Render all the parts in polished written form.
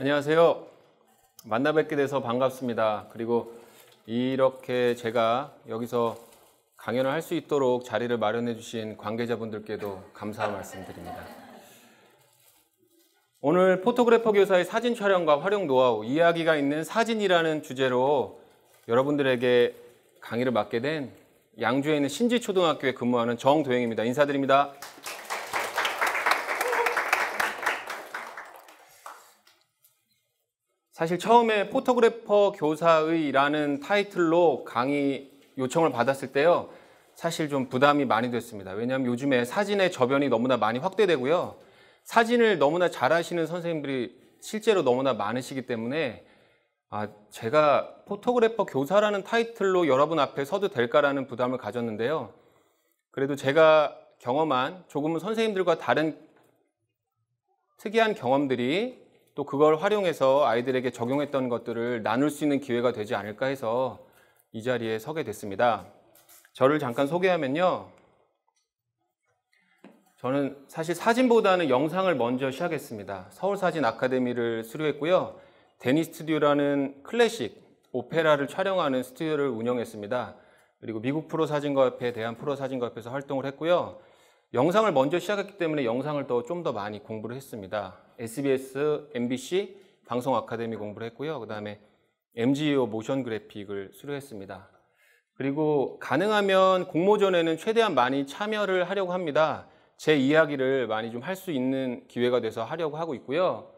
안녕하세요. 만나 뵙게 돼서 반갑습니다. 그리고 이렇게 제가 여기서 강연을 할 수 있도록 자리를 마련해 주신 관계자분들께도 감사의 말씀드립니다. 오늘 포토그래퍼 교사의 사진 촬영과 활용 노하우, 이야기가 있는 사진이라는 주제로 여러분들에게 강의를 맡게 된 양주에 있는 신지초등학교에 근무하는 정도영입니다. 인사드립니다. 사실 처음에 포토그래퍼 교사의라는 타이틀로 강의 요청을 받았을 때요, 사실 좀 부담이 많이 됐습니다. 왜냐하면 요즘에 사진의 저변이 너무나 많이 확대되고요, 사진을 너무나 잘하시는 선생님들이 실제로 너무나 많으시기 때문에 제가 포토그래퍼 교사라는 타이틀로 여러분 앞에 서도 될까라는 부담을 가졌는데요. 그래도 제가 경험한 조금은 선생님들과 다른 특이한 경험들이 또 그걸 활용해서 아이들에게 적용했던 것들을 나눌 수 있는 기회가 되지 않을까 해서 이 자리에 서게 됐습니다. 저를 잠깐 소개하면요, 저는 사실 사진보다는 영상을 먼저 시작했습니다. 서울사진 아카데미를 수료했고요, 데니 스튜디오라는 클래식 오페라를 촬영하는 스튜디오를 운영했습니다. 그리고 미국 프로사진가협회, 대한 프로사진가협회에서 활동을 했고요, 영상을 먼저 시작했기 때문에 영상을 좀 더 많이 공부를 했습니다. SBS, MBC 방송 아카데미 공부를 했고요, 그 다음에 MGO 모션 그래픽을 수료했습니다. 그리고 가능하면 공모전에는 최대한 많이 참여를 하려고 합니다. 제 이야기를 많이 좀 할 수 있는 기회가 돼서 하려고 하고 있고요.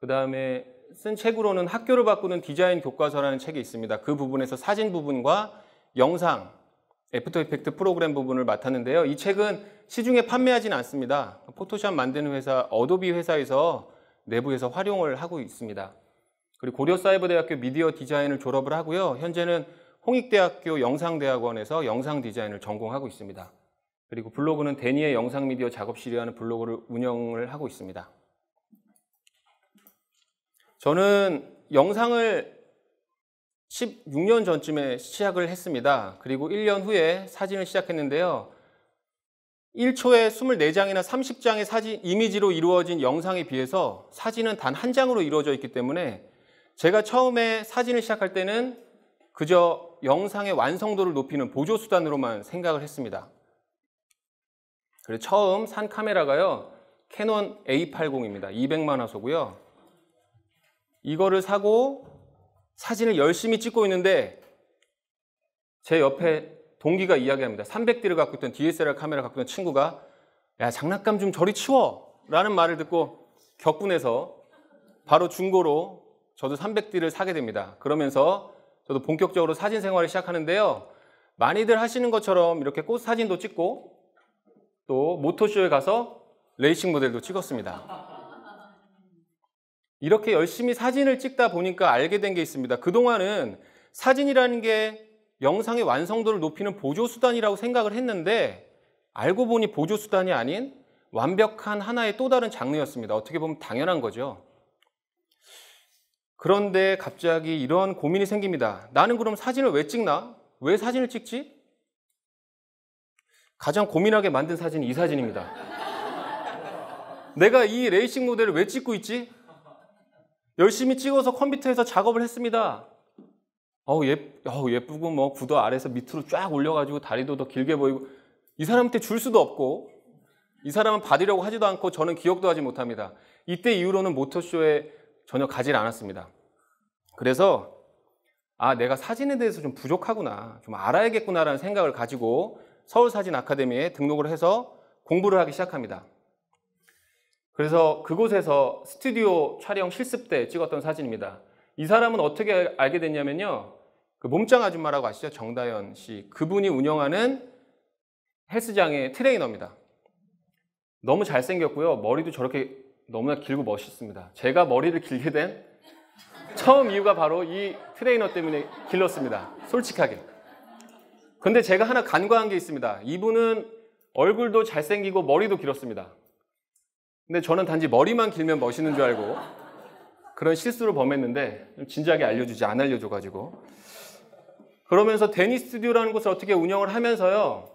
그 다음에 쓴 책으로는 학교를 바꾸는 디자인 교과서라는 책이 있습니다. 그 부분에서 사진 부분과 영상, 애프터 이펙트 프로그램 부분을 맡았는데요. 이 책은 시중에 판매하지는 않습니다. 포토샵 만드는 회사, 어도비 회사에서 내부에서 활용을 하고 있습니다. 그리고 고려사이버대학교 미디어 디자인을 졸업을 하고요, 현재는 홍익대학교 영상대학원에서 영상 디자인을 전공하고 있습니다. 그리고 블로그는 데니의 영상미디어 작업실이라는 블로그를 운영을 하고 있습니다. 저는 영상을 16년 전쯤에 시작을 했습니다. 그리고 1년 후에 사진을 시작했는데요, 1초에 24장이나 30장의 사진, 이미지로 이루어진 영상에 비해서 사진은 단 한 장으로 이루어져 있기 때문에 제가 처음에 사진을 시작할 때는 그저 영상의 완성도를 높이는 보조수단으로만 생각을 했습니다. 그래서 처음 산 카메라가요, 캐논 A80입니다. 200만 화소고요. 이거를 사고 사진을 열심히 찍고 있는데 제 옆에 동기가 이야기합니다. 300D를 갖고 있던 DSLR 카메라 갖고 있던 친구가 야, 장난감 좀 저리 치워! 라는 말을 듣고 격분해서 바로 중고로 저도 300D를 사게 됩니다. 그러면서 저도 본격적으로 사진 생활을 시작하는데요, 많이들 하시는 것처럼 이렇게 꽃 사진도 찍고 또 모토쇼에 가서 레이싱 모델도 찍었습니다. 이렇게 열심히 사진을 찍다 보니까 알게 된 게 있습니다. 그동안은 사진이라는 게 영상의 완성도를 높이는 보조수단이라고 생각을 했는데 알고 보니 보조수단이 아닌 완벽한 하나의 또 다른 장르였습니다. 어떻게 보면 당연한 거죠. 그런데 갑자기 이런 고민이 생깁니다. 나는 그럼 사진을 왜 찍나? 왜 사진을 찍지? 가장 고민하게 만든 사진이 이 사진입니다. 내가 이 레이싱 모델을 왜 찍고 있지? 열심히 찍어서 컴퓨터에서 작업을 했습니다. 예쁘고 뭐 구도 아래에서 밑으로 쫙 올려가지고 다리도 더 길게 보이고, 이 사람한테 줄 수도 없고 이 사람은 받으려고 하지도 않고 저는 기억도 하지 못합니다. 이때 이후로는 모터쇼에 전혀 가지 않았습니다. 그래서 내가 사진에 대해서 좀 부족하구나, 좀 알아야겠구나라는 생각을 가지고 서울사진 아카데미에 등록을 해서 공부를 하기 시작합니다. 그래서 그곳에서 스튜디오 촬영 실습 때 찍었던 사진입니다. 이 사람은 어떻게 알게 됐냐면요, 그 몸짱 아줌마라고 아시죠? 정다연 씨. 그분이 운영하는 헬스장의 트레이너입니다. 너무 잘생겼고요, 머리도 저렇게 너무나 길고 멋있습니다. 제가 머리를 길게 된 처음 이유가 바로 이 트레이너 때문에 길렀습니다. 솔직하게. 근데 제가 하나 간과한 게 있습니다. 이분은 얼굴도 잘생기고 머리도 길었습니다. 근데 저는 단지 머리만 길면 멋있는 줄 알고 그런 실수를 범했는데 진작에 안 알려줘가지고. 그러면서 데니 스튜디오라는 곳을 어떻게 운영을 하면서요,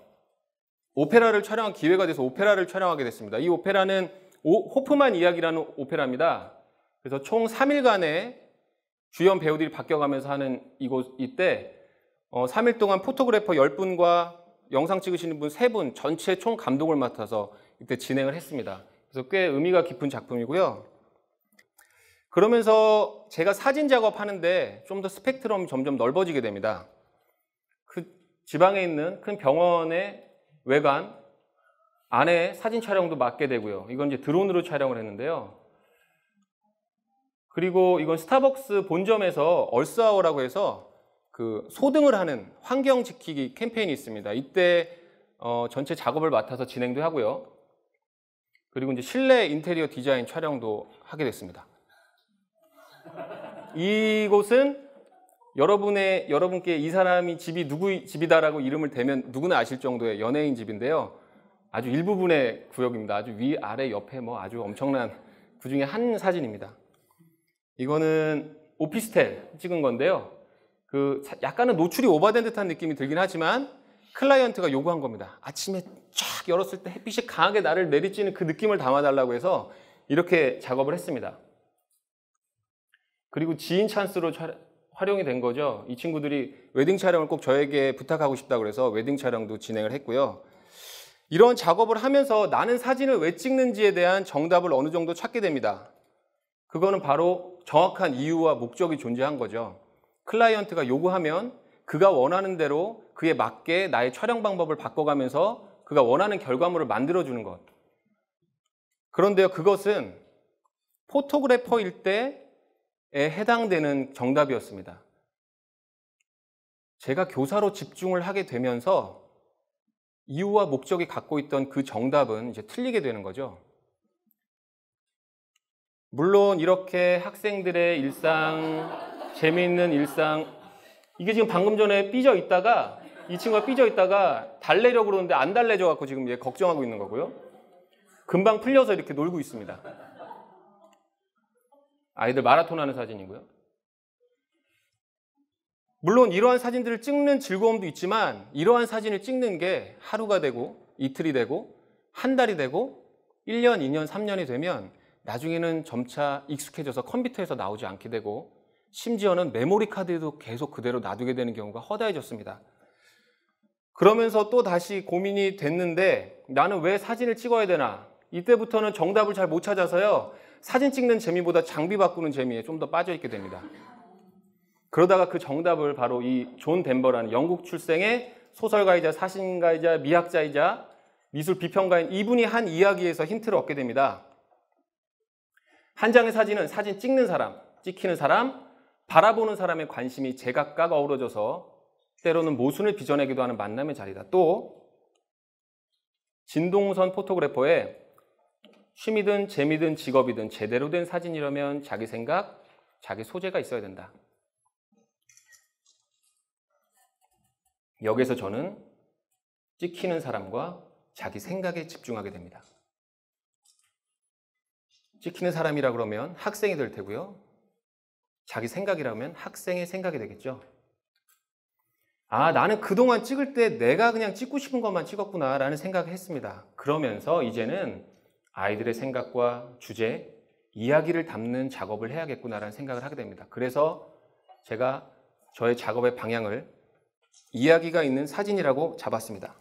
오페라를 촬영한 기회가 돼서 오페라를 촬영하게 됐습니다. 이 오페라는 호프만 이야기라는 오페라입니다. 그래서 총 3일간의 주연 배우들이 바뀌어가면서 하는 이때 3일 동안 포토그래퍼 10분과 영상 찍으시는 분 3분 전체 총 감독을 맡아서 이때 진행을 했습니다. 그래서 꽤 의미가 깊은 작품이고요. 그러면서 제가 사진 작업하는데 좀 더 스펙트럼이 점점 넓어지게 됩니다. 그 지방에 있는 큰 병원의 외관 안에 사진 촬영도 맡게 되고요. 이건 이제 드론으로 촬영을 했는데요. 그리고 이건 스타벅스 본점에서 얼스아워라고 해서 그 소등을 하는 환경 지키기 캠페인이 있습니다. 이때 전체 작업을 맡아서 진행도 하고요. 그리고 이제 실내 인테리어 디자인 촬영도 하게 됐습니다. 이곳은 여러분께 이 사람이 집이 누구 집이다라고 이름을 대면 누구나 아실 정도의 연예인 집인데요. 아주 일부분의 구역입니다. 아주 위, 아래, 옆에 뭐 아주 엄청난 그 중에 한 사진입니다. 이거는 오피스텔 찍은 건데요. 약간은 노출이 오버된 듯한 느낌이 들긴 하지만 클라이언트가 요구한 겁니다. 아침에 쫙 열었을 때 햇빛이 강하게 나를 내리쬐는 그 느낌을 담아달라고 해서 이렇게 작업을 했습니다. 그리고 지인 찬스로 활용이 된 거죠. 이 친구들이 웨딩 촬영을 꼭 저에게 부탁하고 싶다고 그래서 웨딩 촬영도 진행을 했고요. 이런 작업을 하면서 나는 사진을 왜 찍는지에 대한 정답을 어느 정도 찾게 됩니다. 그거는 바로 정확한 이유와 목적이 존재한 거죠. 클라이언트가 요구하면 그가 원하는 대로 그에 맞게 나의 촬영 방법을 바꿔가면서 그가 원하는 결과물을 만들어주는 것. 그런데요, 그것은 포토그래퍼일 때에 해당되는 정답이었습니다. 제가 교사로 집중을 하게 되면서 이유와 목적이 갖고 있던 그 정답은 이제 틀리게 되는 거죠. 물론 이렇게 학생들의 일상, 재미있는 일상, 이게 지금 방금 전에 삐져 있다가 이 친구가 삐져 있다가 달래려고 그러는데 안 달래져 갖고 지금 얘 걱정하고 있는 거고요. 금방 풀려서 이렇게 놀고 있습니다. 아이들 마라톤 하는 사진이고요. 물론 이러한 사진들을 찍는 즐거움도 있지만 이러한 사진을 찍는 게 하루가 되고 이틀이 되고 한 달이 되고 1년, 2년, 3년이 되면 나중에는 점차 익숙해져서 컴퓨터에서 나오지 않게 되고 심지어는 메모리 카드에도 계속 그대로 놔두게 되는 경우가 허다해졌습니다. 그러면서 또 다시 고민이 됐는데 나는 왜 사진을 찍어야 되나? 이때부터는 정답을 잘 못 찾아서요. 사진 찍는 재미보다 장비 바꾸는 재미에 좀 더 빠져있게 됩니다. 그러다가 그 정답을 바로 이 존 덴버라는 영국 출생의 소설가이자 사진가이자 미학자이자 미술 비평가인 이분이 한 이야기에서 힌트를 얻게 됩니다. 한 장의 사진은 사진 찍는 사람, 찍히는 사람, 바라보는 사람의 관심이 제각각 어우러져서 때로는 모순을 빚어내기도 하는 만남의 자리다. 또 진동선 포토그래퍼의 취미든 재미든 직업이든 제대로 된 사진이라면 자기 생각, 자기 소재가 있어야 된다. 여기서 저는 찍히는 사람과 자기 생각에 집중하게 됩니다. 찍히는 사람이라 그러면 학생이 될 테고요. 자기 생각이라면 학생의 생각이 되겠죠. 아, 나는 그동안 찍을 때 내가 그냥 찍고 싶은 것만 찍었구나 라는 생각을 했습니다. 그러면서 이제는 아이들의 생각과 주제, 이야기를 담는 작업을 해야겠구나라는 생각을 하게 됩니다. 그래서 제가 저의 작업의 방향을 이야기가 있는 사진이라고 잡았습니다.